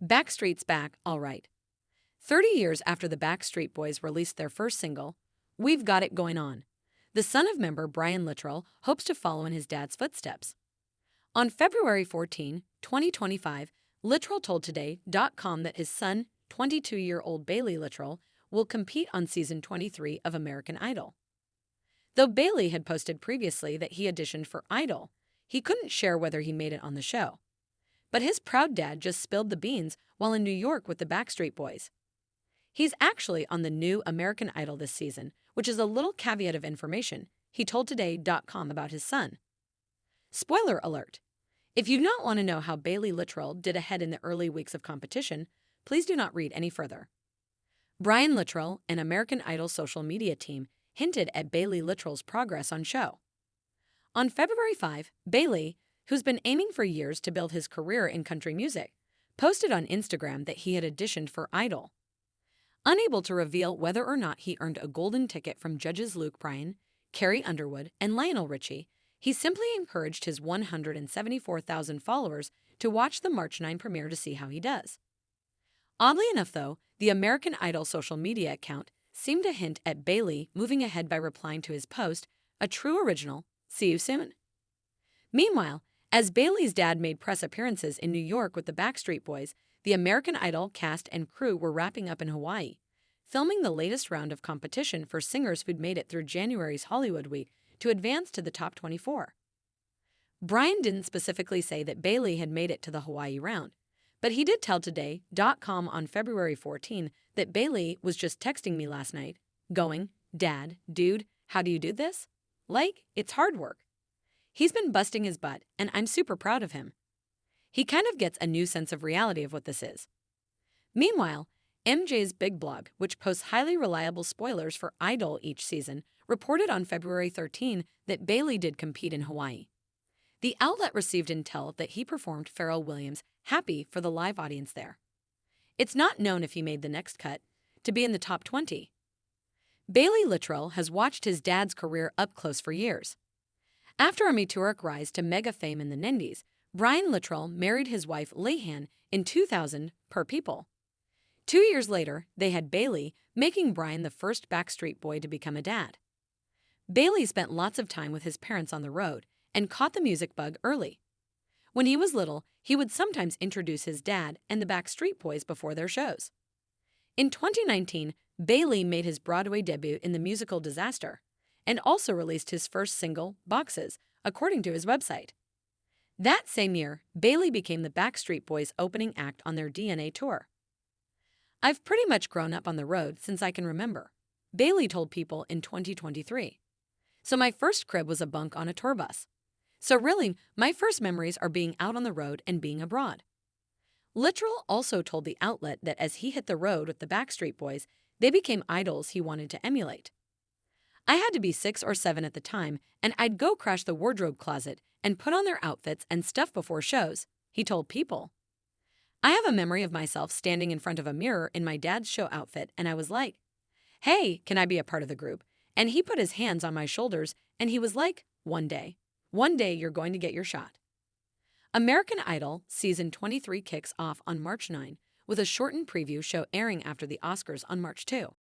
Backstreet's back, all right. 30 years after the Backstreet Boys released their first single, We've Got It Going On, the son of member Brian Littrell hopes to follow in his dad's footsteps. On February 14, 2025, Littrell told Today.com that his son, 22-year-old Bailey Littrell, will compete on season 23 of American Idol. Though Bailey had posted previously that he auditioned for Idol, he couldn't share whether he made it on the show. But his proud dad just spilled the beans while in New York with the Backstreet Boys. He's actually on the new American Idol this season, which is a little caveat of information he told Today.com about his son. Spoiler alert. If you do not want to know how Bailey Littrell did ahead in the early weeks of competition, please do not read any further. Brian Littrell and American Idol social media team hinted at Bailey Littrell's progress on show. On February 5, Bailey, who's been aiming for years to build his career in country music, posted on Instagram that he had auditioned for Idol. Unable to reveal whether or not he earned a golden ticket from judges Luke Bryan, Carrie Underwood, and Lionel Richie, he simply encouraged his 174,000 followers to watch the March 9 premiere to see how he does. Oddly enough, though, the American Idol social media account seemed to hint at Bailey moving ahead by replying to his post, a true original, "See you soon." Meanwhile, as Bailey's dad made press appearances in New York with the Backstreet Boys, the American Idol cast and crew were wrapping up in Hawaii, filming the latest round of competition for singers who'd made it through January's Hollywood Week to advance to the top 24. Brian didn't specifically say that Bailey had made it to the Hawaii round, but he did tell Today.com on February 14 that Bailey was just texting me last night, going, "Dad, dude, how do you do this? Like, it's hard work. He's been busting his butt, and I'm super proud of him." He kind of gets a new sense of reality of what this is. Meanwhile, MJ's Big Blog, which posts highly reliable spoilers for Idol each season, reported on February 13 that Bailey did compete in Hawaii. The outlet received intel that he performed Pharrell Williams' Happy for the live audience there. It's not known if he made the next cut to be in the top 20. Bailey Littrell has watched his dad's career up close for years. After a meteoric rise to mega fame in the 90s, Brian Littrell married his wife Lehan in 2000 per People. 2 years later, they had Bailey, making Brian the first Backstreet Boy to become a dad. Bailey spent lots of time with his parents on the road and caught the music bug early. When he was little, he would sometimes introduce his dad and the Backstreet Boys before their shows. In 2019, Bailey made his Broadway debut in the musical Disaster and also released his first single, Boxes, according to his website. That same year, Bailey became the Backstreet Boys' opening act on their DNA tour. "I've pretty much grown up on the road since I can remember," Bailey told People in 2023. "So my first crib was a bunk on a tour bus. So really, my first memories are being out on the road and being abroad." Littrell also told the outlet that as he hit the road with the Backstreet Boys, they became idols he wanted to emulate. "I had to be 6 or 7 at the time, and I'd go crash the wardrobe closet and put on their outfits and stuff before shows," he told People. "I have a memory of myself standing in front of a mirror in my dad's show outfit, and I was like, 'Hey, can I be a part of the group?' And he put his hands on my shoulders, and he was like, 'One day you're going to get your shot.'" American Idol Season 23 kicks off on March 9, with a shortened preview show airing after the Oscars on March 2.